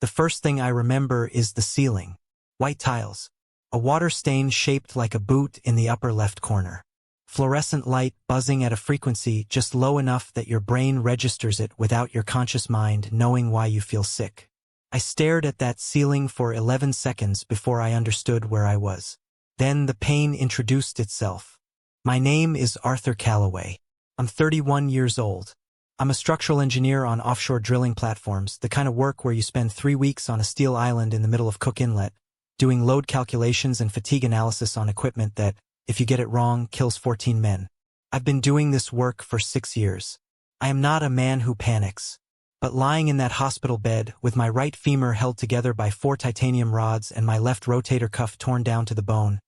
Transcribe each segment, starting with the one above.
The first thing I remember is the ceiling. White tiles. A water stain shaped like a boot in the upper left corner. Fluorescent light buzzing at a frequency just low enough that your brain registers it without your conscious mind knowing why you feel sick. I stared at that ceiling for 11 seconds before I understood where I was. Then the pain introduced itself. My name is Arthur Calloway. I'm 31 years old. I'm a structural engineer on offshore drilling platforms, the kind of work where you spend 3 weeks on a steel island in the middle of Cook Inlet, doing load calculations and fatigue analysis on equipment that, if you get it wrong, kills 14 men. I've been doing this work for 6 years. I am not a man who panics. But lying in that hospital bed, with my right femur held together by 4 titanium rods and my left rotator cuff torn down to the bone,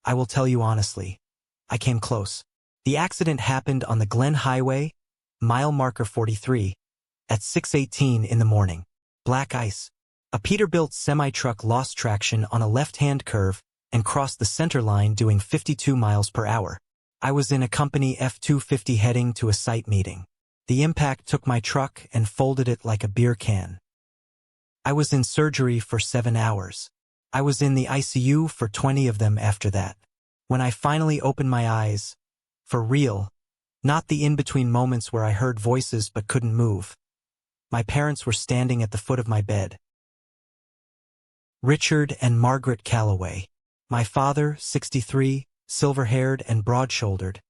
I will tell you honestly, I came close. The accident happened on the Glen Highway, mile marker 43, at 6:18 in the morning. Black ice. A Peterbilt semi-truck lost traction on a left-hand curve and crossed the center line doing 52 miles per hour. I was in a company F-250 heading to a site meeting. The impact took my truck and folded it like a beer can. I was in surgery for 7 hours. I was in the ICU for 20 of them after that. When I finally opened my eyes, for real, not the in-between moments where I heard voices but couldn't move, my parents were standing at the foot of my bed. Richard and Margaret Calloway. My father, 63, silver-haired and broad-shouldered,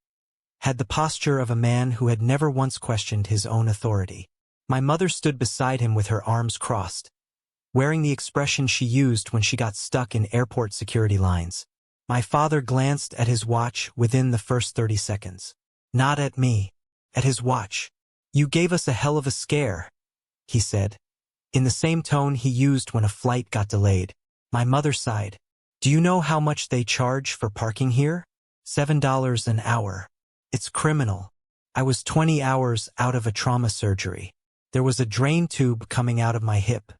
had the posture of a man who had never once questioned his own authority. My mother stood beside him with her arms crossed, wearing the expression she used when she got stuck in airport security lines. My father glanced at his watch within the first 30 seconds. Not at me, at his watch. "You gave us a hell of a scare," he said, in the same tone he used when a flight got delayed. My mother sighed. "Do you know how much they charge for parking here? $7 an hour. It's criminal." I was 20 hours out of a trauma surgery. There was a drain tube coming out of my hip.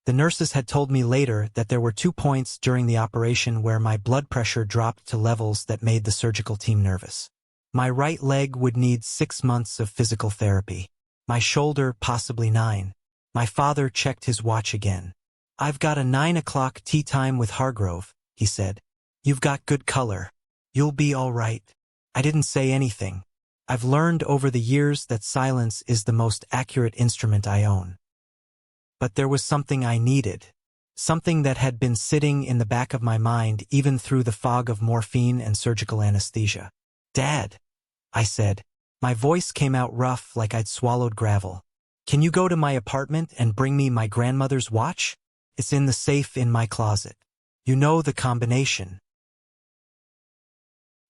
The nurses had told me later that there were 2 points during the operation where my blood pressure dropped to levels that made the surgical team nervous. My right leg would need 6 months of physical therapy. My shoulder, possibly 9. My father checked his watch again. "I've got a 9 o'clock tea time with Hargrove," he said. "You've got good color. You'll be all right." I didn't say anything. I've learned over the years that silence is the most accurate instrument I own. But there was something I needed. Something that had been sitting in the back of my mind even through the fog of morphine and surgical anesthesia. "Dad," I said. My voice came out rough like I'd swallowed gravel. "Can you go to my apartment and bring me my grandmother's watch? It's in the safe in my closet. You know the combination."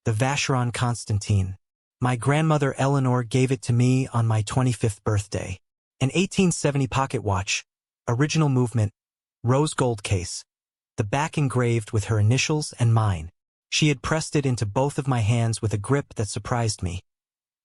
The Vacheron Constantine. My grandmother Eleanor gave it to me on my 25th birthday. An 1870 pocket watch, original movement, rose gold case, the back engraved with her initials and mine. She had pressed it into both of my hands with a grip that surprised me.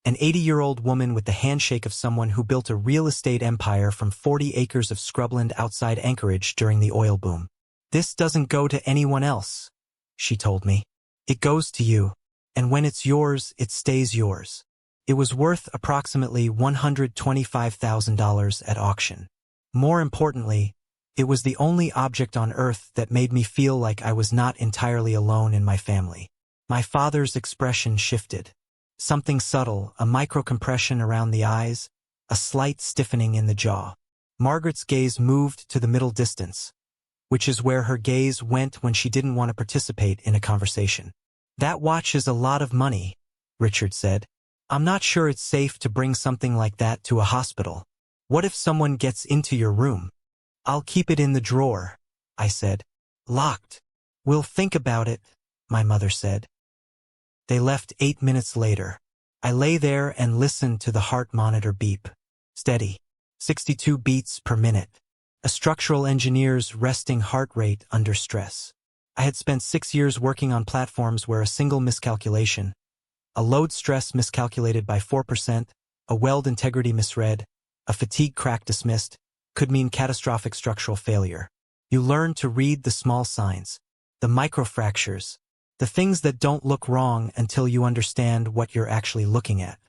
An 80-year-old woman with the handshake of someone who built a real estate empire from 40 acres of scrubland outside Anchorage during the oil boom. "This doesn't go to anyone else," she told me. "It goes to you. And when it's yours, it stays yours." It was worth approximately $125,000 at auction. More importantly, it was the only object on Earth that made me feel like I was not entirely alone in my family. My father's expression shifted. Something subtle, a microcompression around the eyes, a slight stiffening in the jaw. Margaret's gaze moved to the middle distance, which is where her gaze went when she didn't want to participate in a conversation. "That watch is a lot of money," Richard said. "I'm not sure it's safe to bring something like that to a hospital. What if someone gets into your room?" "I'll keep it in the drawer," I said. "Locked." "We'll think about it," my mother said. They left 8 minutes later. I lay there and listened to the heart monitor beep. Steady. 62 beats per minute. A structural engineer's resting heart rate under stress. I had spent 6 years working on platforms where a single miscalculation, a load stress miscalculated by 4%, a weld integrity misread, a fatigue crack dismissed, could mean catastrophic structural failure. You learn to read the small signs, the microfractures, the things that don't look wrong until you understand what you're actually looking at.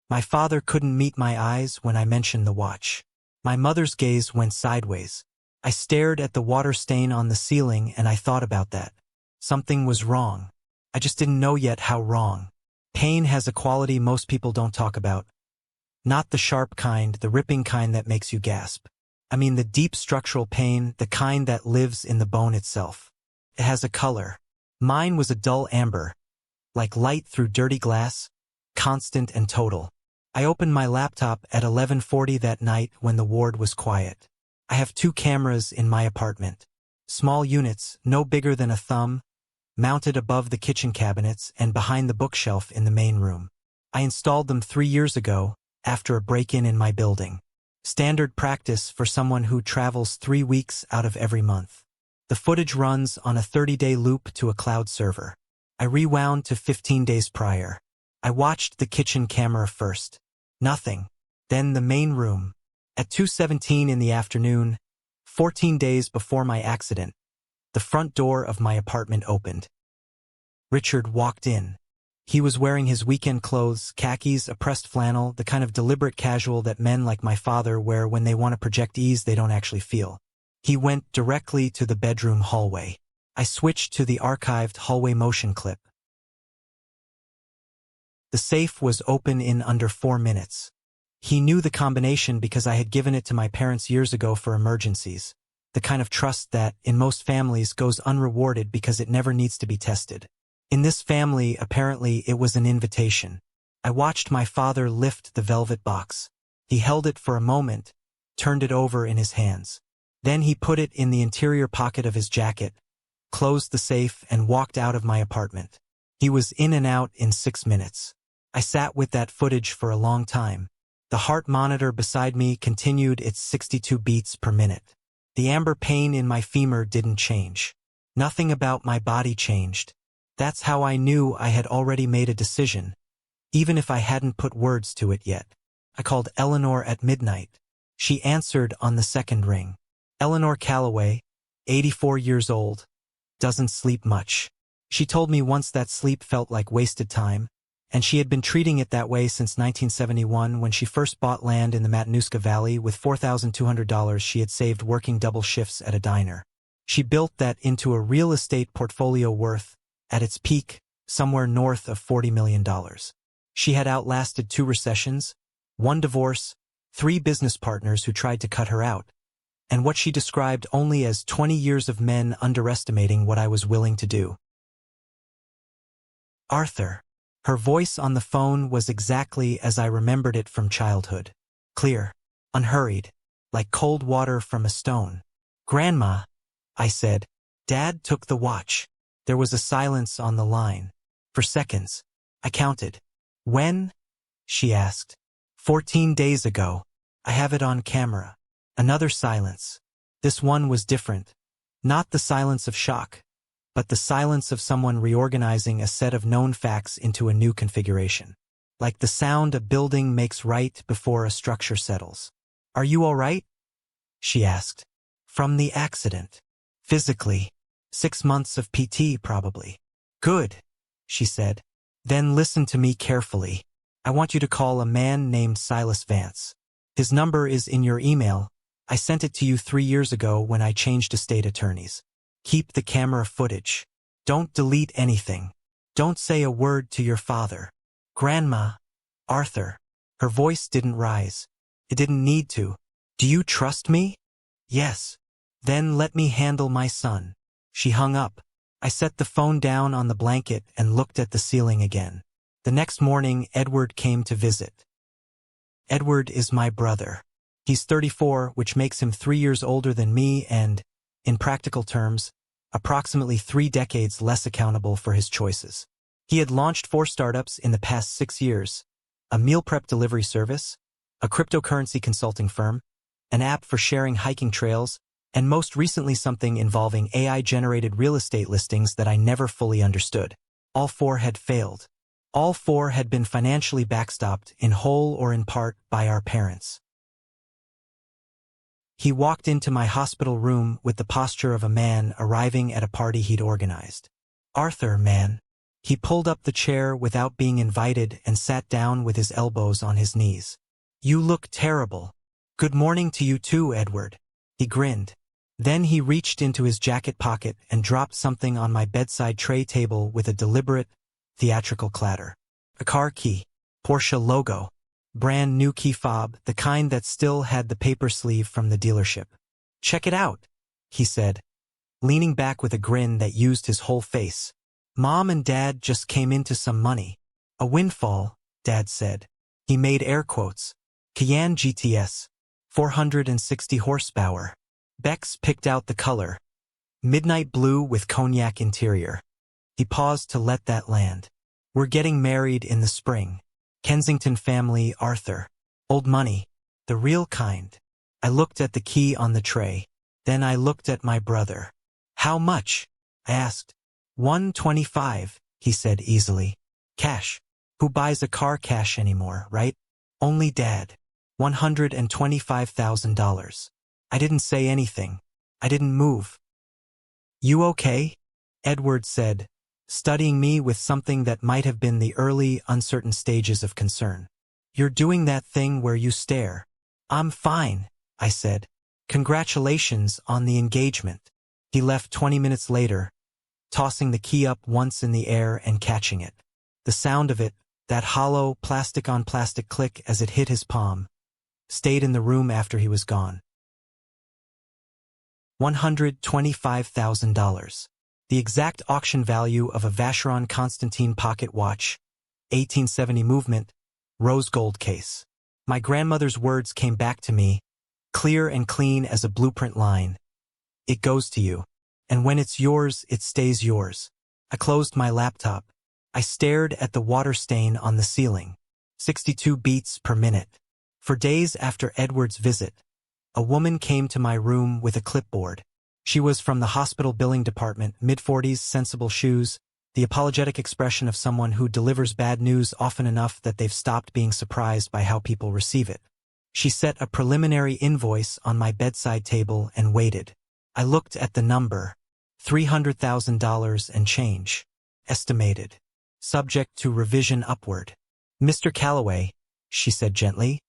My father couldn't meet my eyes when I mentioned the watch. My mother's gaze went sideways. I stared at the water stain on the ceiling and I thought about that. Something was wrong. I just didn't know yet how wrong. Pain has a quality most people don't talk about. Not the sharp kind, the ripping kind that makes you gasp. I mean the deep structural pain, the kind that lives in the bone itself. It has a color. Mine was a dull amber, like light through dirty glass, constant and total. I opened my laptop at 11:40 that night when the ward was quiet. I have 2 cameras in my apartment. Small units, no bigger than a thumb, mounted above the kitchen cabinets and behind the bookshelf in the main room. I installed them 3 years ago, after a break-in in my building. Standard practice for someone who travels 3 weeks out of every month. The footage runs on a 30-day loop to a cloud server. I rewound to 15 days prior. I watched the kitchen camera first. Nothing. Then the main room. At 2:17 in the afternoon, 14 days before my accident, the front door of my apartment opened. Richard walked in. He was wearing his weekend clothes, khakis, a pressed flannel, the kind of deliberate casual that men like my father wear when they want to project ease they don't actually feel. He went directly to the bedroom hallway. I switched to the archived hallway motion clip. The safe was open in under 4 minutes. He knew the combination because I had given it to my parents years ago for emergencies. The kind of trust that, in most families, goes unrewarded because it never needs to be tested. In this family, apparently, it was an invitation. I watched my father lift the velvet box. He held it for a moment, turned it over in his hands. Then he put it in the interior pocket of his jacket, closed the safe, and walked out of my apartment. He was in and out in 6 minutes. I sat with that footage for a long time. The heart monitor beside me continued its 62 beats per minute. The amber pain in my femur didn't change. Nothing about my body changed. That's how I knew I had already made a decision, even if I hadn't put words to it yet. I called Eleanor at midnight. She answered on the second ring. Eleanor Calloway, 84 years old, doesn't sleep much. She told me once that sleep felt like wasted time, and she had been treating it that way since 1971 when she first bought land in the Matanuska Valley with $4,200 she had saved working double shifts at a diner. She built that into a real estate portfolio worth, at its peak, somewhere north of $40 million. She had outlasted 2 recessions, 1 divorce, 3 business partners who tried to cut her out, and what she described only as 20 years of men underestimating what I was willing to do. Arthur. Her voice on the phone was exactly as I remembered it from childhood. Clear, unhurried, like cold water from a stone. "Grandma," I said. Dad took the watch. There was a silence on the line. For seconds, I counted. "When?" she asked. 14 days ago. I have it on camera." Another silence. This one was different. Not the silence of shock, but the silence of someone reorganizing a set of known facts into a new configuration. Like the sound a building makes right before a structure settles. "Are you all right?" she asked. "From the accident. Physically. 6 months of PT probably." "Good," she said. "Then listen to me carefully. I want you to call a man named Silas Vance. His number is in your email. I sent it to you 3 years ago when I changed estate attorneys. Keep the camera footage. Don't delete anything. Don't say a word to your father. Grandma." "Arthur." Her voice didn't rise. It didn't need to. "Do you trust me?" "Yes." "Then let me handle my son." She hung up. I set the phone down on the blanket and looked at the ceiling again. The next morning, Edward came to visit. Edward is my brother. He's 34, which makes him 3 years older than me and, in practical terms, approximately 3 decades less accountable for his choices. He had launched 4 startups in the past 6 years: a meal prep delivery service, a cryptocurrency consulting firm, an app for sharing hiking trails, and most recently something involving AI-generated real estate listings that I never fully understood. All 4 had failed. All 4 had been financially backstopped, in whole or in part, by our parents. He walked into my hospital room with the posture of a man arriving at a party he'd organized. "Arthur, man." He pulled up the chair without being invited and sat down with his elbows on his knees. "You look terrible." Good morning to you too, Edward. He grinned. Then he reached into his jacket pocket and dropped something on my bedside tray table with a deliberate, theatrical clatter. A car key. Porsche logo. Brand new key fob, the kind that still had the paper sleeve from the dealership. Check it out, he said, leaning back with a grin that used his whole face. Mom and Dad just came into some money. A windfall, Dad said. He made air quotes. Cayenne GTS. 460 horsepower. Bex picked out the color. Midnight blue with cognac interior. He paused to let that land. We're getting married in the spring. Kensington family, Arthur. Old money. The real kind. I looked at the key on the tray. Then I looked at my brother. How much? I asked. $125, he said easily. Cash. Who buys a car cash anymore, right? Only Dad. $125,000. I didn't say anything. I didn't move. You okay? Edward said, studying me with something that might have been the early, uncertain stages of concern. You're doing that thing where you stare. I'm fine, I said. Congratulations on the engagement. He left 20 minutes later, tossing the key up once in the air and catching it. The sound of it, that hollow, plastic-on-plastic click as it hit his palm, stayed in the room after he was gone. $125,000. The exact auction value of a Vacheron Constantin pocket watch, 1870 movement, rose gold case. My grandmother's words came back to me, clear and clean as a blueprint line. It goes to you. And when it's yours, it stays yours. I closed my laptop. I stared at the water stain on the ceiling. 62 beats per minute. For days after Edward's visit, a woman came to my room with a clipboard. She was from the hospital billing department, mid-40s, sensible shoes, the apologetic expression of someone who delivers bad news often enough that they've stopped being surprised by how people receive it. She set a preliminary invoice on my bedside table and waited. I looked at the number, $300,000 and change. Estimated. Subject to revision upward. Mr. Calloway, she said gently,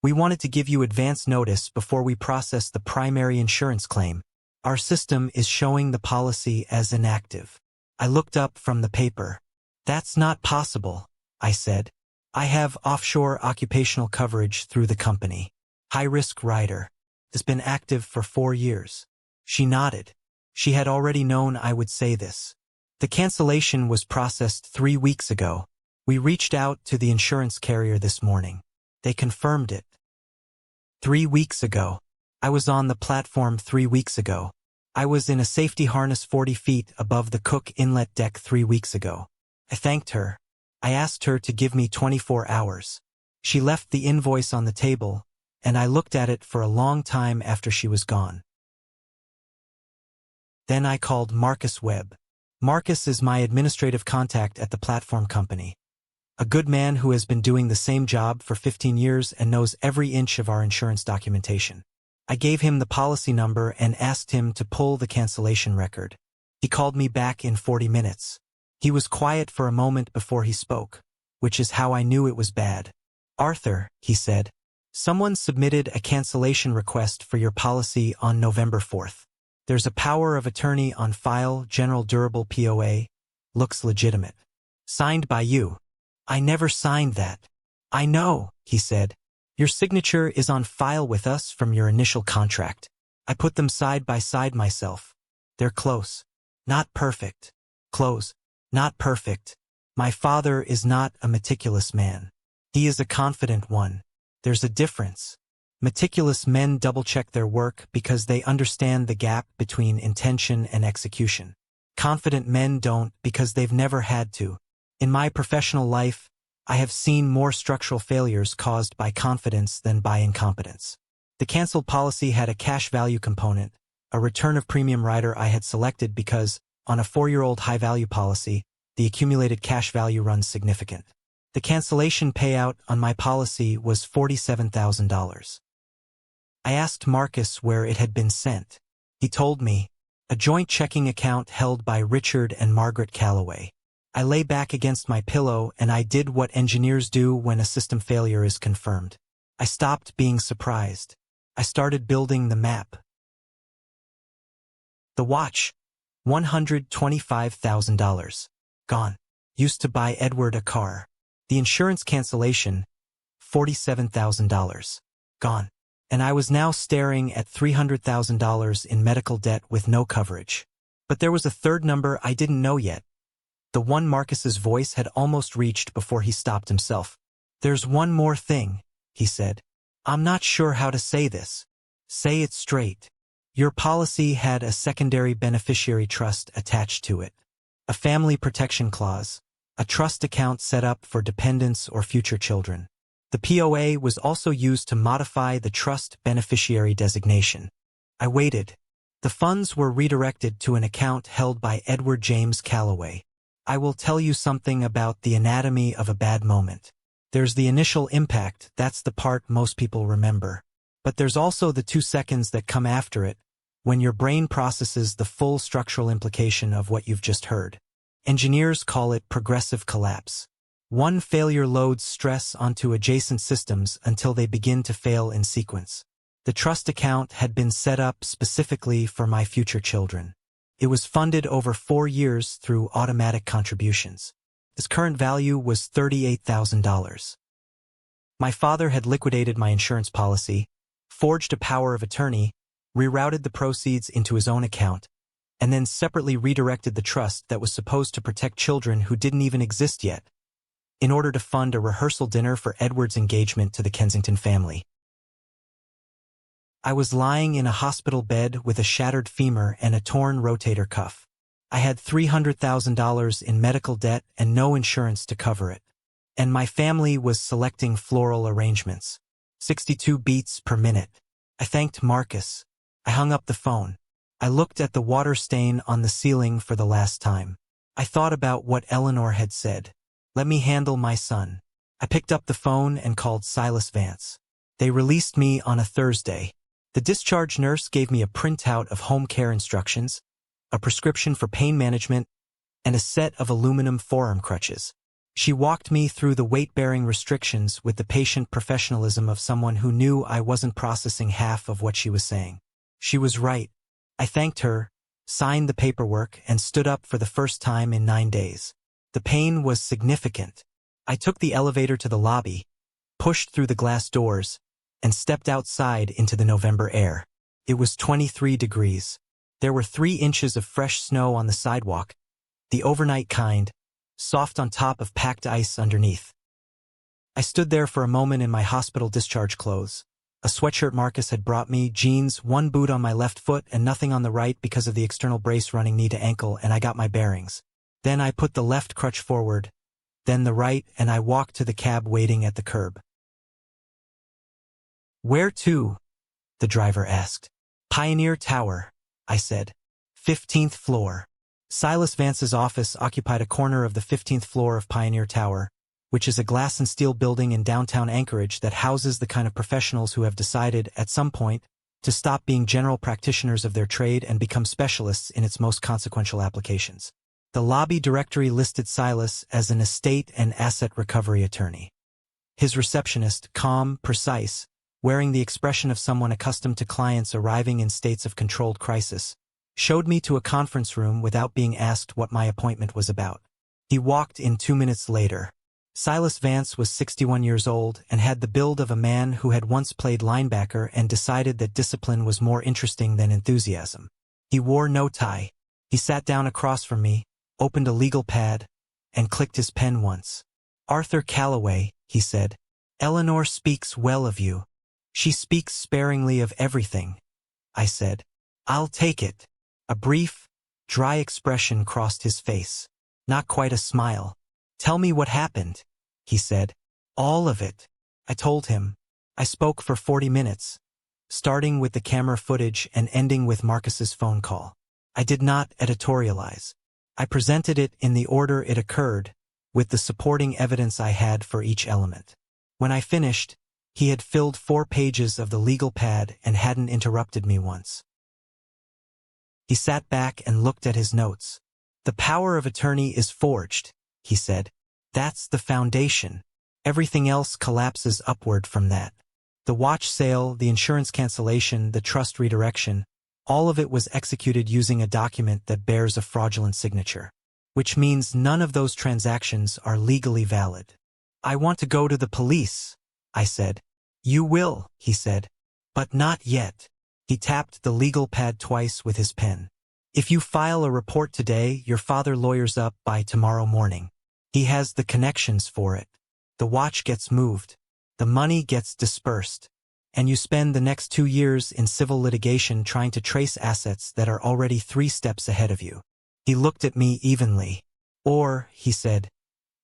we wanted to give you advance notice before we process the primary insurance claim. Our system is showing the policy as inactive. I looked up from the paper. That's not possible, I said. I have offshore occupational coverage through the company. High-risk rider. It's been active for 4 years. She nodded. She had already known I would say this. The cancellation was processed 3 weeks ago. We reached out to the insurance carrier this morning. They confirmed it. 3 weeks ago. I was on the platform 3 weeks ago. I was in a safety harness 40 feet above the Cook Inlet deck 3 weeks ago. I thanked her. I asked her to give me 24 hours. She left the invoice on the table, and I looked at it for a long time after she was gone. Then I called Marcus Webb. Marcus is my administrative contact at the platform company. A good man who has been doing the same job for 15 years and knows every inch of our insurance documentation. I gave him the policy number and asked him to pull the cancellation record. He called me back in 40 minutes. He was quiet for a moment before he spoke, which is how I knew it was bad. Arthur, he said, someone submitted a cancellation request for your policy on November 4th. There's a power of attorney on file, General Durable POA. Looks legitimate. Signed by you. I never signed that. I know, he said. Your signature is on file with us from your initial contract. I put them side by side myself. They're close. Not perfect. Close. Not perfect. My father is not a meticulous man. He is a confident one. There's a difference. Meticulous men double-check their work because they understand the gap between intention and execution. Confident men don't because they've never had to. In my professional life, I have seen more structural failures caused by confidence than by incompetence. The canceled policy had a cash value component, a return of premium rider I had selected because, on a 4-year-old high-value policy, the accumulated cash value runs significant. The cancellation payout on my policy was $47,000. I asked Marcus where it had been sent. He told me, a joint checking account held by Richard and Margaret Calloway. I lay back against my pillow and I did what engineers do when a system failure is confirmed. I stopped being surprised. I started building the map. The watch, $125,000. Gone. Used to buy Edward a car. The insurance cancellation, $47,000. Gone. And I was now staring at $300,000 in medical debt with no coverage. But there was a third number I didn't know yet. The one Marcus's voice had almost reached before he stopped himself. "There's one more thing," he said. "I'm not sure how to say this. Say it straight. Your policy had a secondary beneficiary trust attached to it. A family protection clause. A trust account set up for dependents or future children. The POA was also used to modify the trust beneficiary designation." I waited. The funds were redirected to an account held by Edward James Calloway. I will tell you something about the anatomy of a bad moment. There's the initial impact, that's the part most people remember. But there's also the 2 seconds that come after it, when your brain processes the full structural implication of what you've just heard. Engineers call it progressive collapse. One failure loads stress onto adjacent systems until they begin to fail in sequence. The trust account had been set up specifically for my future children. It was funded over 4 years through automatic contributions. Its current value was $38,000. My father had liquidated my insurance policy, forged a power of attorney, rerouted the proceeds into his own account, and then separately redirected the trust that was supposed to protect children who didn't even exist yet, in order to fund a rehearsal dinner for Edward's engagement to the Kensington family. I was lying in a hospital bed with a shattered femur and a torn rotator cuff. I had $300,000 in medical debt and no insurance to cover it. And my family was selecting floral arrangements. 62 beats per minute. I thanked Marcus. I hung up the phone. I looked at the water stain on the ceiling for the last time. I thought about what Eleanor had said. "Let me handle my son." I picked up the phone and called Silas Vance. They released me on a Thursday. The discharge nurse gave me a printout of home care instructions, a prescription for pain management, and a set of aluminum forearm crutches. She walked me through the weight-bearing restrictions with the patient professionalism of someone who knew I wasn't processing half of what she was saying. She was right. I thanked her, signed the paperwork, and stood up for the first time in 9 days. The pain was significant. I took the elevator to the lobby, pushed through the glass doors, and stepped outside into the November air. It was 23 degrees. There were 3 inches of fresh snow on the sidewalk, the overnight kind, soft on top of packed ice underneath. I stood there for a moment in my hospital discharge clothes. A sweatshirt Marcus had brought me, jeans, 1 boot on my left foot and nothing on the right because of the external brace running knee to ankle, and I got my bearings. Then I put the left crutch forward, then the right, and I walked to the cab waiting at the curb. "Where to?" the driver asked. "Pioneer Tower," I said. 15th floor. Silas Vance's office occupied a corner of the 15th floor of Pioneer Tower, which is a glass and steel building in downtown Anchorage that houses the kind of professionals who have decided, at some point, to stop being general practitioners of their trade and become specialists in its most consequential applications. The lobby directory listed Silas as an estate and asset recovery attorney. His receptionist, calm, precise, wearing the expression of someone accustomed to clients arriving in states of controlled crisis, showed me to a conference room without being asked what my appointment was about. He walked in 2 minutes later. Silas Vance was 61 years old and had the build of a man who had once played linebacker and decided that discipline was more interesting than enthusiasm. He wore no tie. He sat down across from me, opened a legal pad, and clicked his pen once. "Arthur Calloway," he said. "Eleanor speaks well of you." "She speaks sparingly of everything," I said. "I'll take it." A brief, dry expression crossed his face. Not quite a smile. "Tell me what happened," he said. "All of it." I told him. I spoke for 40 minutes, starting with the camera footage and ending with Marcus's phone call. I did not editorialize. I presented it in the order it occurred, with the supporting evidence I had for each element. When I finished, he had filled 4 pages of the legal pad and hadn't interrupted me once. He sat back and looked at his notes. "The power of attorney is forged," he said. "That's the foundation. Everything else collapses upward from that." The watch sale, the insurance cancellation, the trust redirection, all of it was executed using a document that bears a fraudulent signature. Which means none of those transactions are legally valid. I want to go to the police, I said. You will, he said. But not yet. He tapped the legal pad twice with his pen. If you file a report today, your father lawyers up by tomorrow morning. He has the connections for it. The watch gets moved. The money gets dispersed. And you spend the next 2 years in civil litigation trying to trace assets that are already 3 steps ahead of you. He looked at me evenly. Or, he said,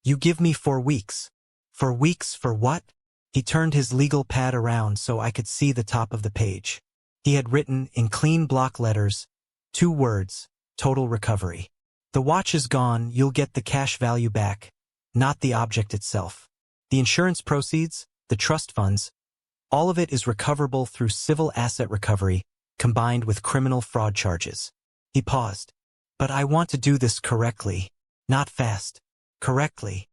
you give me 4 weeks. 4 weeks for what? He turned his legal pad around so I could see the top of the page. He had written, in clean block letters, 2 words, total recovery. The watch is gone, you'll get the cash value back, not the object itself. The insurance proceeds, the trust funds, all of it is recoverable through civil asset recovery, combined with criminal fraud charges. He paused. But I want to do this correctly, not fast, correctly.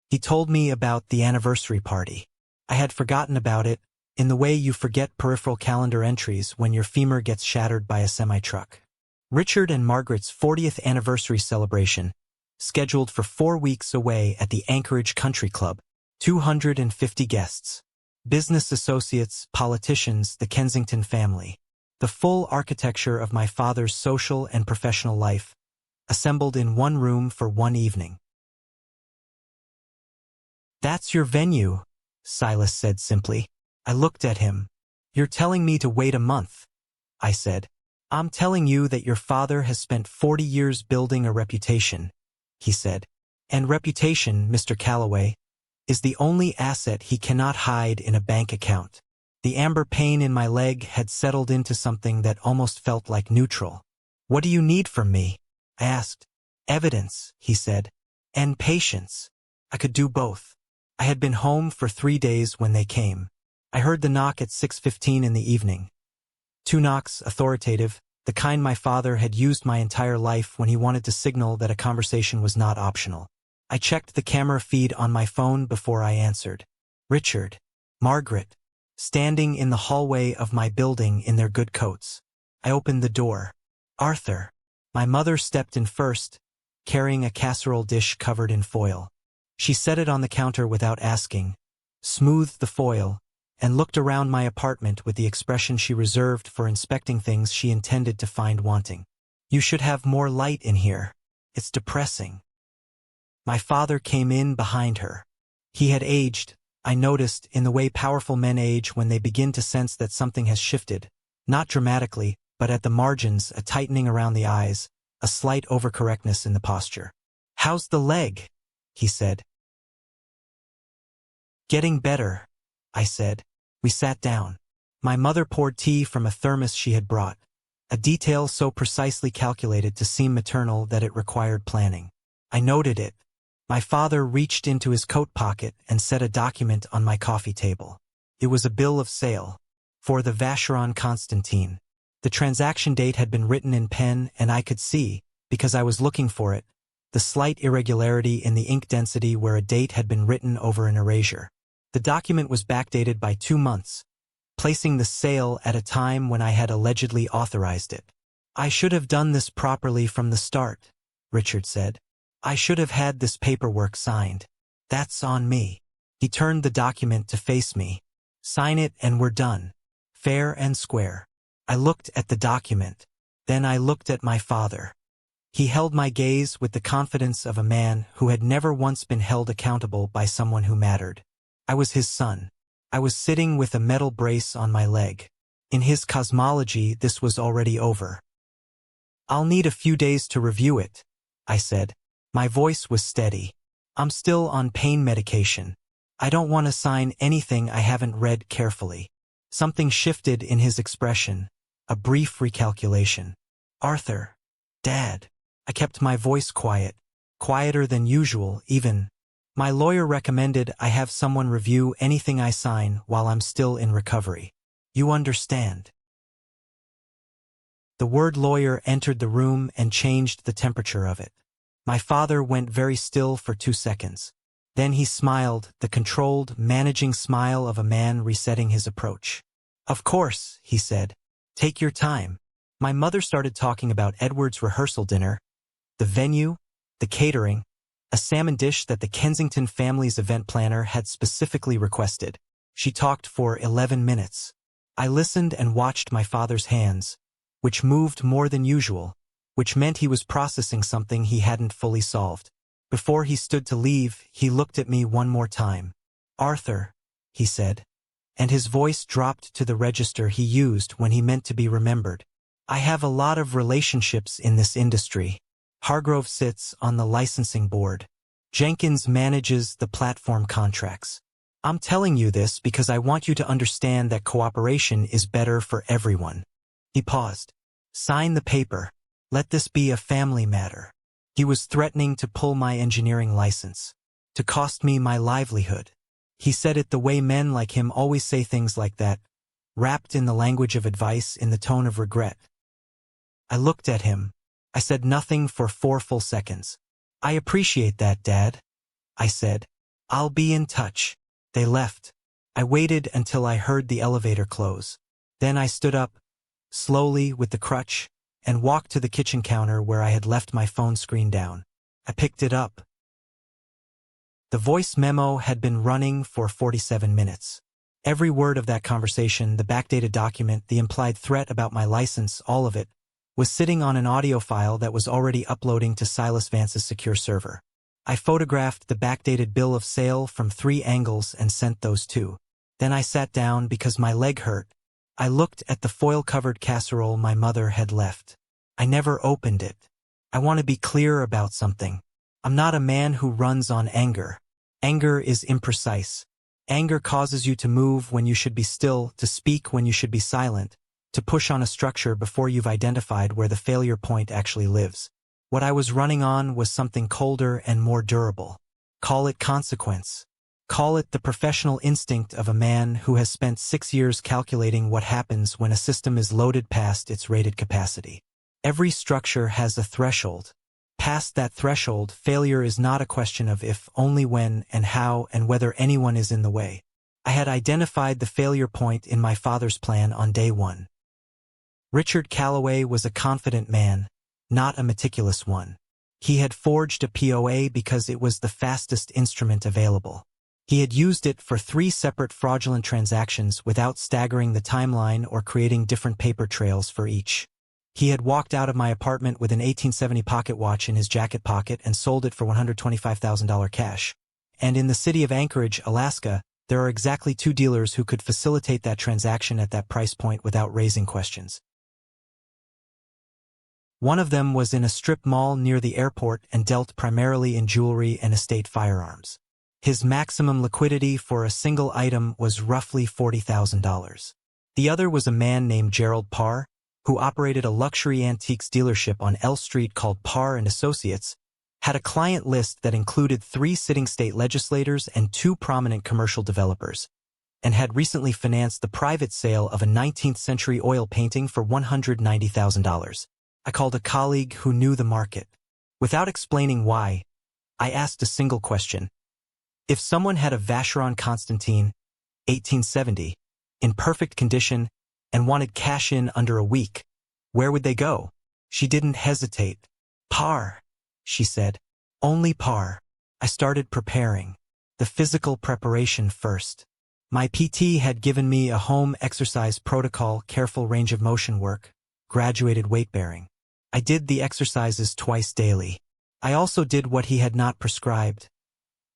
He told me about the anniversary party. I had forgotten about it, in the way you forget peripheral calendar entries when your femur gets shattered by a semi-truck. Richard and Margaret's 40th anniversary celebration, scheduled for 4 weeks away at the Anchorage Country Club, 250 guests. Business associates, politicians, the Kensington family. The full architecture of my father's social and professional life, assembled in one room for one evening. That's your venue, Silas said simply. I looked at him. You're telling me to wait a month, I said. I'm telling you that your father has spent 40 years building a reputation, he said. And reputation, Mr. Calloway, is the only asset he cannot hide in a bank account. The amber pain in my leg had settled into something that almost felt like neutral. What do you need from me? I asked. Evidence, he said. And patience. I could do both. I had been home for 3 days when they came. I heard the knock at 6:15 in the evening. 2 knocks, authoritative, the kind my father had used my entire life when he wanted to signal that a conversation was not optional. I checked the camera feed on my phone before I answered. Richard, Margaret, standing in the hallway of my building in their good coats. I opened the door. Arthur. My mother stepped in first, carrying a casserole dish covered in foil. She set it on the counter without asking, smoothed the foil, and looked around my apartment with the expression she reserved for inspecting things she intended to find wanting. You should have more light in here. It's depressing. My father came in behind her. He had aged, I noticed, in the way powerful men age when they begin to sense that something has shifted, not dramatically, but at the margins, a tightening around the eyes, a slight overcorrectness in the posture. How's the leg? He said. Getting better, I said. We sat down. My mother poured tea from a thermos she had brought, a detail so precisely calculated to seem maternal that it required planning. I noted it. My father reached into his coat pocket and set a document on my coffee table. It was a bill of sale for the Vacheron Constantine. The transaction date had been written in pen, and I could see, because I was looking for it, the slight irregularity in the ink density where a date had been written over an erasure. The document was backdated by 2 months, placing the sale at a time when I had allegedly authorized it. I should have done this properly from the start, Richard said. I should have had this paperwork signed. That's on me. He turned the document to face me. Sign it and we're done. Fair and square. I looked at the document. Then I looked at my father. He held my gaze with the confidence of a man who had never once been held accountable by someone who mattered. I was his son. I was sitting with a metal brace on my leg. In his cosmology, this was already over. I'll need a few days to review it, I said. My voice was steady. I'm still on pain medication. I don't want to sign anything I haven't read carefully. Something shifted in his expression, a brief recalculation. Arthur. Dad. I kept my voice quiet, quieter than usual even. My lawyer recommended I have someone review anything I sign while I'm still in recovery. You understand. The word lawyer entered the room and changed the temperature of it. My father went very still for 2 seconds. Then he smiled, the controlled, managing smile of a man resetting his approach. "Of course," he said. "Take your time." My mother started talking about Edward's rehearsal dinner, the venue, the catering, a salmon dish that the Kensington family's event planner had specifically requested. She talked for 11 minutes. I listened and watched my father's hands, which moved more than usual, which meant he was processing something he hadn't fully solved. Before he stood to leave, he looked at me one more time. "Arthur," he said, and his voice dropped to the register he used when he meant to be remembered. "I have a lot of relationships in this industry. Hargrove sits on the licensing board. Jenkins manages the platform contracts. I'm telling you this because I want you to understand that cooperation is better for everyone." He paused. "Sign the paper. Let this be a family matter." He was threatening to pull my engineering license, to cost me my livelihood. He said it the way men like him always say things like that, wrapped in the language of advice, in the tone of regret. I looked at him. I said nothing for 4 full seconds. "I appreciate that, Dad," I said. "I'll be in touch." They left. I waited until I heard the elevator close. Then I stood up, slowly with the crutch, and walked to the kitchen counter where I had left my phone screen down. I picked it up. The voice memo had been running for 47 minutes. Every word of that conversation, the backdated document, the implied threat about my license, all of it, was sitting on an audio file that was already uploading to Silas Vance's secure server. I photographed the backdated bill of sale from 3 angles and sent those too. Then I sat down because my leg hurt. I looked at the foil-covered casserole my mother had left. I never opened it. I want to be clear about something. I'm not a man who runs on anger. Anger is imprecise. Anger causes you to move when you should be still, to speak when you should be silent, to push on a structure before you've identified where the failure point actually lives. What I was running on was something colder and more durable. Call it consequence. Call it the professional instinct of a man who has spent 6 years calculating what happens when a system is loaded past its rated capacity. Every structure has a threshold. Past that threshold, failure is not a question of if, only when, and how, and whether anyone is in the way. I had identified the failure point in my father's plan on day 1. Richard Calloway was a confident man, not a meticulous one. He had forged a POA because it was the fastest instrument available. He had used it for 3 separate fraudulent transactions without staggering the timeline or creating different paper trails for each. He had walked out of my apartment with an 1870 pocket watch in his jacket pocket and sold it for $125,000 cash. And in the city of Anchorage, Alaska, there are exactly 2 dealers who could facilitate that transaction at that price point without raising questions. One of them was in a strip mall near the airport and dealt primarily in jewelry and estate firearms. His maximum liquidity for a single item was roughly $40,000. The other was a man named Gerald Parr, who operated a luxury antiques dealership on L Street called Parr and Associates, had a client list that included 3 sitting state legislators and 2 prominent commercial developers, and had recently financed the private sale of a 19th-century oil painting for $190,000. I called a colleague who knew the market. Without explaining why, I asked a single question. If someone had a Vacheron Constantine, 1870, in perfect condition, and wanted cash in under a week, where would they go? She didn't hesitate. "Parr," she said. "Only Parr." I started preparing. The physical preparation first. My PT had given me a home exercise protocol, careful range of motion work, graduated weight bearing. I did the exercises twice daily. I also did what he had not prescribed.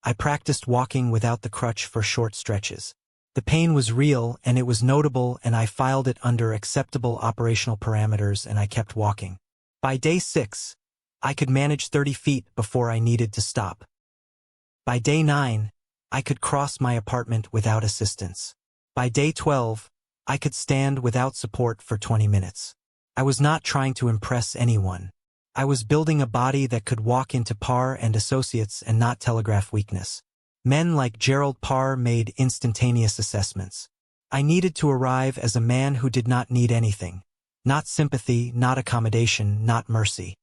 I practiced walking without the crutch for short stretches. The pain was real and it was notable, and I filed it under acceptable operational parameters, and I kept walking. By day 6, I could manage 30 feet before I needed to stop. By day 9, I could cross my apartment without assistance. By day 12, I could stand without support for 20 minutes. I was not trying to impress anyone. I was building a body that could walk into Parr and Associates and not telegraph weakness. Men like Gerald Parr made instantaneous assessments. I needed to arrive as a man who did not need anything. Not sympathy, not accommodation, not mercy.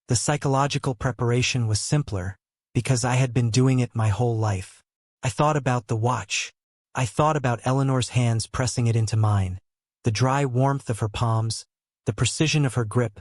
The psychological preparation was simpler, because I had been doing it my whole life. I thought about the watch. I thought about Eleanor's hands pressing it into mine, the dry warmth of her palms, the precision of her grip,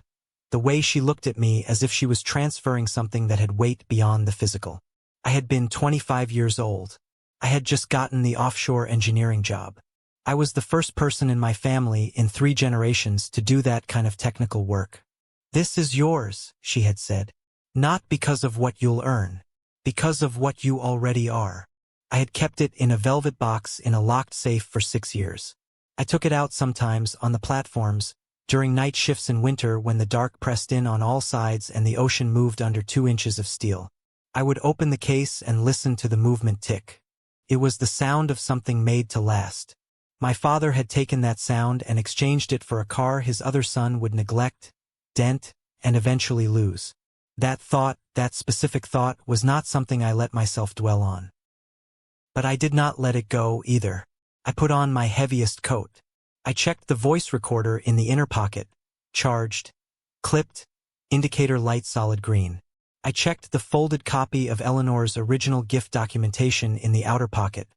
the way she looked at me as if she was transferring something that had weight beyond the physical. I had been 25 years old. I had just gotten the offshore engineering job. I was the first person in my family in 3 generations to do that kind of technical work. "This is yours," she had said. "Not because of what you'll earn, because of what you already are." I had kept it in a velvet box in a locked safe for 6 years. I took it out sometimes on the platforms, during night shifts in winter when the dark pressed in on all sides and the ocean moved under 2 inches of steel. I would open the case and listen to the movement tick. It was the sound of something made to last. My father had taken that sound and exchanged it for a car his other son would neglect, dent, and eventually lose. That thought, that specific thought, was not something I let myself dwell on. But I did not let it go either. I put on my heaviest coat. I checked the voice recorder in the inner pocket, charged, clipped, indicator light solid green. I checked the folded copy of Eleanor's original gift documentation in the outer pocket,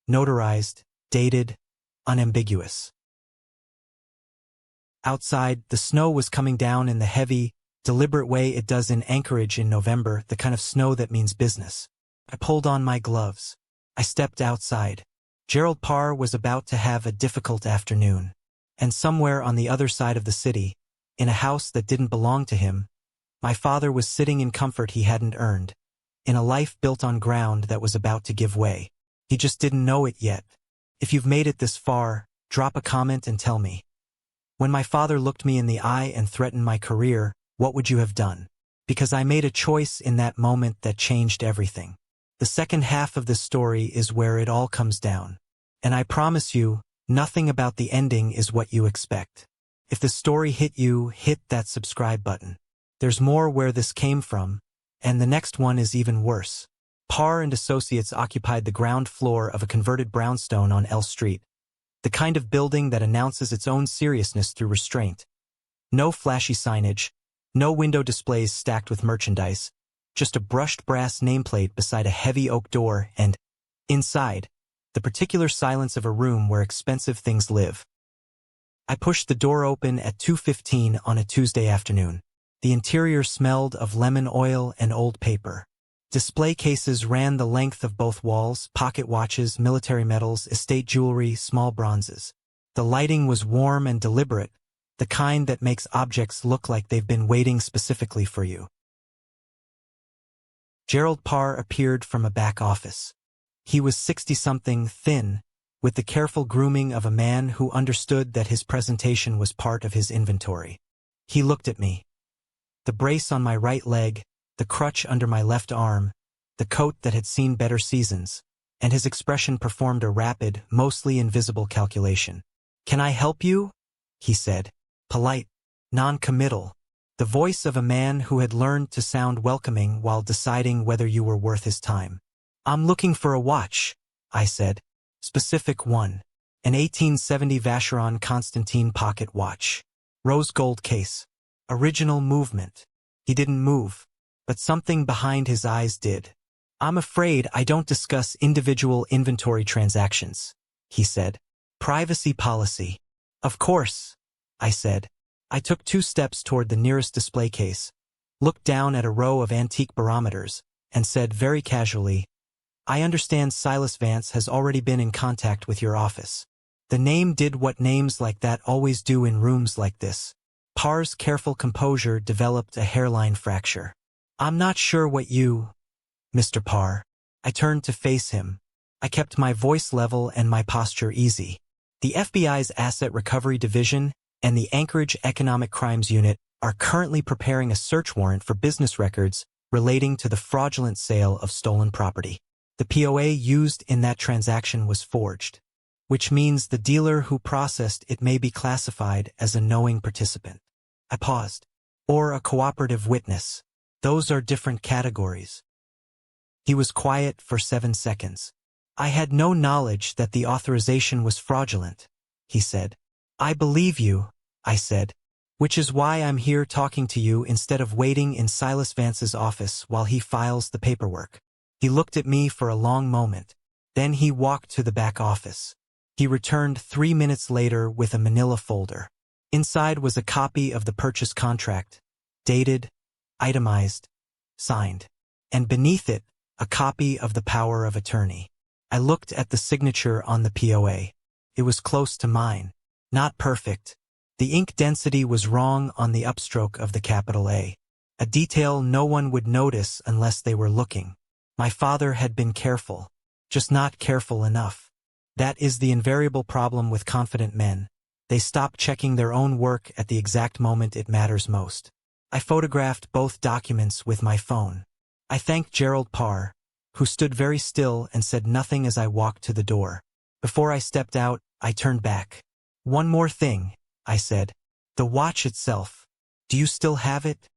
notarized, dated, unambiguous. Outside, the snow was coming down in the heavy, deliberate way it does in Anchorage in November, the kind of snow that means business. I pulled on my gloves. I stepped outside. Gerald Parr was about to have a difficult afternoon. And somewhere on the other side of the city, in a house that didn't belong to him, my father was sitting in comfort he hadn't earned, in a life built on ground that was about to give way. He just didn't know it yet. If you've made it this far, drop a comment and tell me. When my father looked me in the eye and threatened my career, what would you have done? Because I made a choice in that moment that changed everything. The second half of this story is where it all comes down. And I promise you, nothing about the ending is what you expect. If the story hit you, hit that subscribe button. There's more where this came from, and the next one is even worse. Parr and Associates occupied the ground floor of a converted brownstone on L Street, the kind of building that announces its own seriousness through restraint. No flashy signage, no window displays stacked with merchandise, just a brushed brass nameplate beside a heavy oak door and, inside, the particular silence of a room where expensive things live. I pushed the door open at 2:15 on a Tuesday afternoon. The interior smelled of lemon oil and old paper. Display cases ran the length of both walls, pocket watches, military medals, estate jewelry, small bronzes. The lighting was warm and deliberate, the kind that makes objects look like they've been waiting specifically for you. Gerald Parr appeared from a back office. He was 60-something, thin, with the careful grooming of a man who understood that his presentation was part of his inventory. He looked at me. The brace on my right leg, the crutch under my left arm, the coat that had seen better seasons, and his expression performed a rapid, mostly invisible calculation. "Can I help you?" he said. Polite, non-committal. The voice of a man who had learned to sound welcoming while deciding whether you were worth his time. "I'm looking for a watch," I said. "Specific one. An 1870 Vacheron Constantin pocket watch. Rose gold case. Original movement." He didn't move, but something behind his eyes did. "I'm afraid I don't discuss individual inventory transactions," he said. "Privacy policy." "Of course," I said. I took 2 steps toward the nearest display case, looked down at a row of antique barometers, and said very casually, "I understand Silas Vance has already been in contact with your office." The name did what names like that always do in rooms like this. Parr's careful composure developed a hairline fracture. "I'm not sure what you, Mr. Parr." I turned to face him. I kept my voice level and my posture easy. "The FBI's Asset Recovery Division and the Anchorage Economic Crimes Unit are currently preparing a search warrant for business records relating to the fraudulent sale of stolen property. The POA used in that transaction was forged, which means the dealer who processed it may be classified as a knowing participant." I paused. "Or a cooperative witness. Those are different categories." He was quiet for 7 seconds. "I had no knowledge that the authorization was fraudulent," he said. "I believe you," I said. Which is why I'm here talking to you instead of waiting in Silas Vance's office while he files the paperwork. He looked at me for a long moment. Then he walked to the back office. He returned 3 minutes later with a manila folder. Inside was a copy of the purchase contract, dated, itemized, signed, and beneath it, a copy of the power of attorney. I looked at the signature on the POA. It was close to mine. Not perfect. The ink density was wrong on the upstroke of the capital A. A detail no one would notice unless they were looking. My father had been careful, just not careful enough. That is the invariable problem with confident men. They stop checking their own work at the exact moment it matters most. I photographed both documents with my phone. I thanked Gerald Parr, who stood very still and said nothing as I walked to the door. Before I stepped out, I turned back. "One more thing," I said. "The watch itself. Do you still have it?"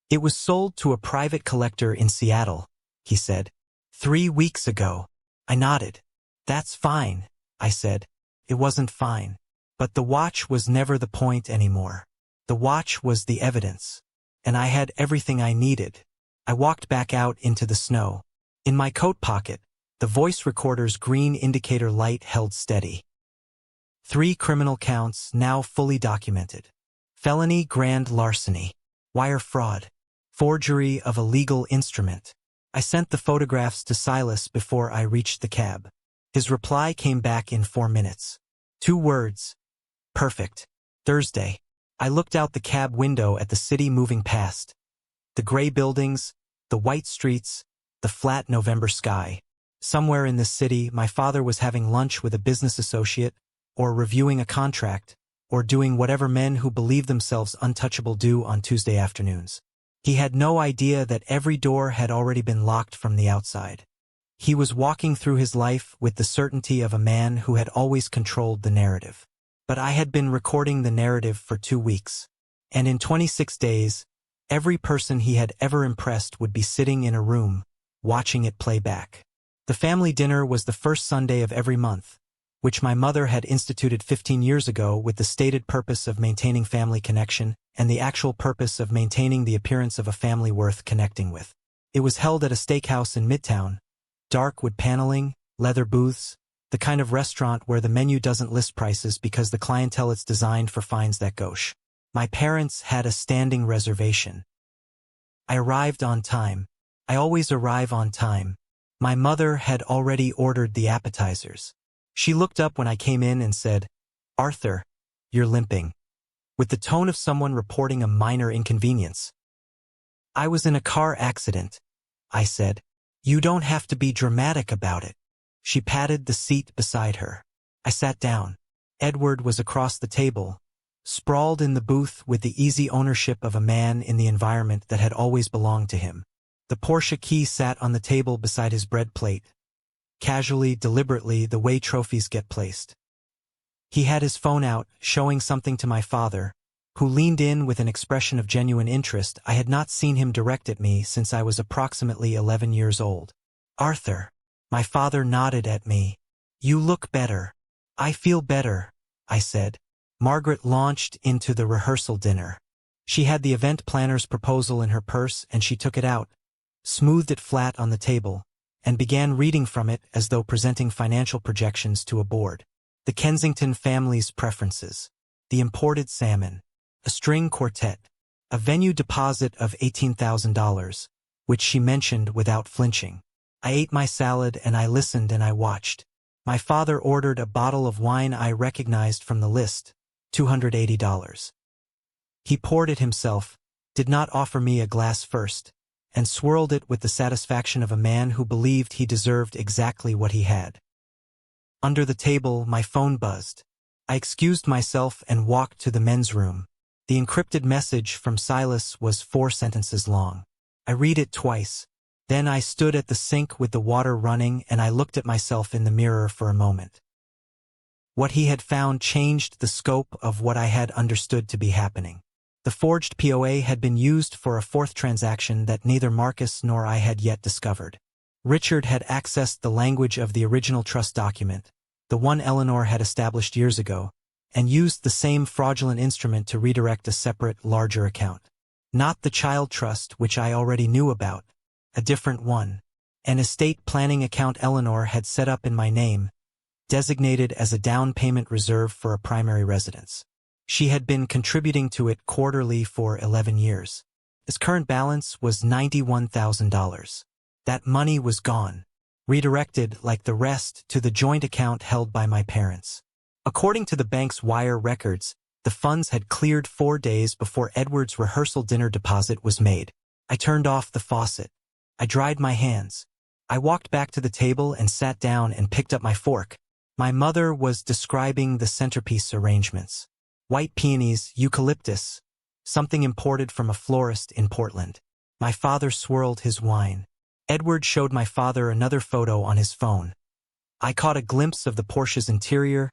"It was sold to a private collector in Seattle," he said. 3 weeks ago." I nodded. "That's fine," I said. It wasn't fine. But the watch was never the point anymore. The watch was the evidence. And I had everything I needed. I walked back out into the snow. In my coat pocket, the voice recorder's green indicator light held steady. 3 criminal counts now fully documented. Felony grand larceny. Wire fraud. Forgery of a legal instrument. I sent the photographs to Silas before I reached the cab. His reply came back in 4 minutes. 2 words. Perfect. Thursday. I looked out the cab window at the city moving past. The gray buildings, the white streets, the flat November sky. Somewhere in this city, my father was having lunch with a business associate, or reviewing a contract, or doing whatever men who believe themselves untouchable do on Tuesday afternoons. He had no idea that every door had already been locked from the outside. He was walking through his life with the certainty of a man who had always controlled the narrative. But I had been recording the narrative for 2 weeks. And in 26 days, every person he had ever impressed would be sitting in a room, watching it play back. The family dinner was the first Sunday of every month, which my mother had instituted 15 years ago with the stated purpose of maintaining family connection and the actual purpose of maintaining the appearance of a family worth connecting with. It was held at a steakhouse in Midtown, dark wood paneling, leather booths, the kind of restaurant where the menu doesn't list prices because the clientele it's designed for finds that gauche. My parents had a standing reservation. I arrived on time. I always arrive on time. My mother had already ordered the appetizers. She looked up when I came in and said, "Arthur, you're limping," with the tone of someone reporting a minor inconvenience. "I was in a car accident," I said. "You don't have to be dramatic about it." She patted the seat beside her. I sat down. Edward was across the table, sprawled in the booth with the easy ownership of a man in the environment that had always belonged to him. The Porsche key sat on the table beside his bread plate, casually, deliberately, the way trophies get placed. He had his phone out, showing something to my father, who leaned in with an expression of genuine interest I had not seen him direct at me since I was approximately 11 years old. "Arthur." My father nodded at me. "You look better." "I feel better," I said. Margaret launched into the rehearsal dinner. She had the event planner's proposal in her purse and she took it out, smoothed it flat on the table, and began reading from it as though presenting financial projections to a board. The Kensington family's preferences. The imported salmon. A string quartet. A venue deposit of $18,000, which she mentioned without flinching. I ate my salad and I listened and I watched. My father ordered a bottle of wine I recognized from the list, $280. He poured it himself, did not offer me a glass first, and swirled it with the satisfaction of a man who believed he deserved exactly what he had. Under the table, my phone buzzed. I excused myself and walked to the men's room. The encrypted message from Silas was 4 sentences long. I read it twice. Then I stood at the sink with the water running and I looked at myself in the mirror for a moment. What he had found changed the scope of what I had understood to be happening. The forged POA had been used for a 4th transaction that neither Marcus nor I had yet discovered. Richard had accessed the language of the original trust document, the one Eleanor had established years ago, and used the same fraudulent instrument to redirect a separate, larger account. Not the child trust which I already knew about, a different one. An estate planning account Eleanor had set up in my name, designated as a down payment reserve for a primary residence. She had been contributing to it quarterly for 11 years. Its current balance was $91,000. That money was gone, redirected like the rest to the joint account held by my parents. According to the bank's wire records, the funds had cleared 4 days before Edward's rehearsal dinner deposit was made. I turned off the faucet. I dried my hands. I walked back to the table and sat down and picked up my fork. My mother was describing the centerpiece arrangements. White peonies, eucalyptus, something imported from a florist in Portland. My father swirled his wine. Edward showed my father another photo on his phone. I caught a glimpse of the Porsche's interior,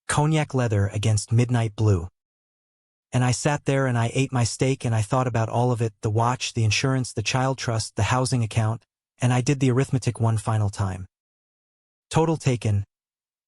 cognac leather against midnight blue. And I sat there and I ate my steak and I thought about all of it, the watch, the insurance, the child trust, the housing account, and I did the arithmetic one final time. Total taken,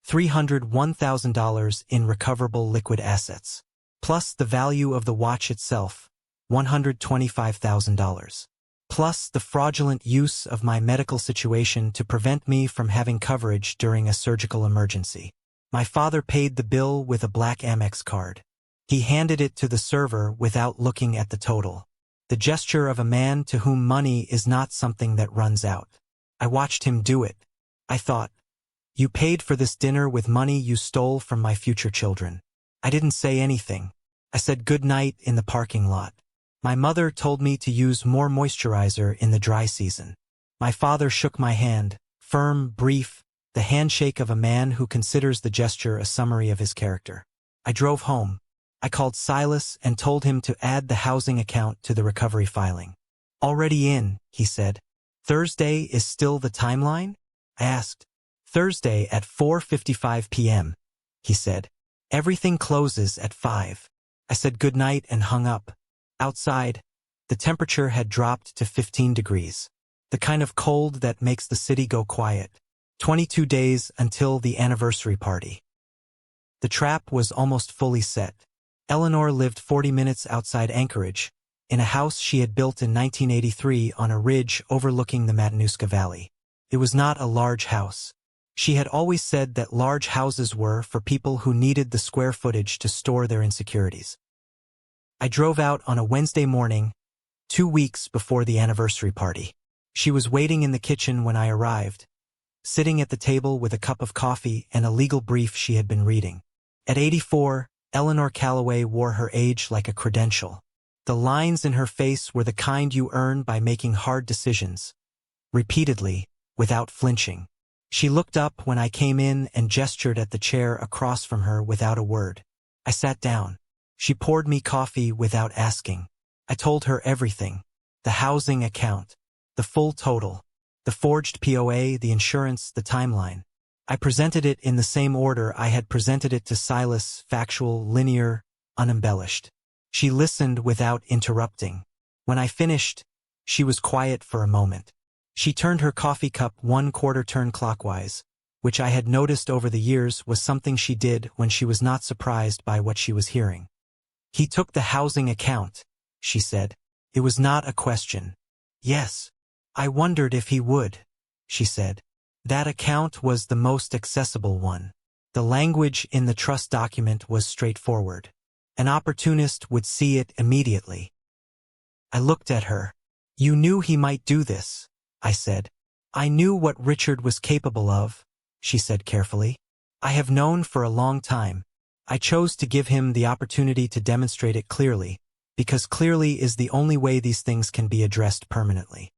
$301,000 in recoverable liquid assets, plus the value of the watch itself, $125,000, plus the fraudulent use of my medical situation to prevent me from having coverage during a surgical emergency. My father paid the bill with a black Amex card. He handed it to the server without looking at the total. The gesture of a man to whom money is not something that runs out. I watched him do it. I thought, you paid for this dinner with money you stole from my future children. I didn't say anything. I said good night in the parking lot. My mother told me to use more moisturizer in the dry season. My father shook my hand, firm, brief, the handshake of a man who considers the gesture a summary of his character. I drove home. I called Silas and told him to add the housing account to the recovery filing. Already in, he said. Thursday is still the timeline? I asked. Thursday at 4:55 p.m., he said. Everything closes at 5. I said good night and hung up. Outside, the temperature had dropped to 15 degrees. The kind of cold that makes the city go quiet. 22 days until the anniversary party. The trap was almost fully set. Eleanor lived 40 minutes outside Anchorage, in a house she had built in 1983 on a ridge overlooking the Matanuska Valley. It was not a large house. She had always said that large houses were for people who needed the square footage to store their insecurities. I drove out on a Wednesday morning, 2 weeks before the anniversary party. She was waiting in the kitchen when I arrived, sitting at the table with a cup of coffee and a legal brief she had been reading. At 84, Eleanor Calloway wore her age like a credential. The lines in her face were the kind you earn by making hard decisions, repeatedly, without flinching. She looked up when I came in and gestured at the chair across from her without a word. I sat down. She poured me coffee without asking. I told her everything. The housing account, the full total, the forged POA, the insurance, the timeline. I presented it in the same order I had presented it to Silas, factual, linear, unembellished. She listened without interrupting. When I finished, she was quiet for a moment. She turned her coffee cup 1/4 turn clockwise, which I had noticed over the years was something she did when she was not surprised by what she was hearing. He took the housing account, she said. It was not a question. Yes. I wondered if he would, she said. That account was the most accessible one. The language in the trust document was straightforward. An opportunist would see it immediately. I looked at her. You knew he might do this, I said. I knew what Richard was capable of, she said carefully. I have known for a long time. I chose to give him the opportunity to demonstrate it clearly, because clearly is the only way these things can be addressed permanently.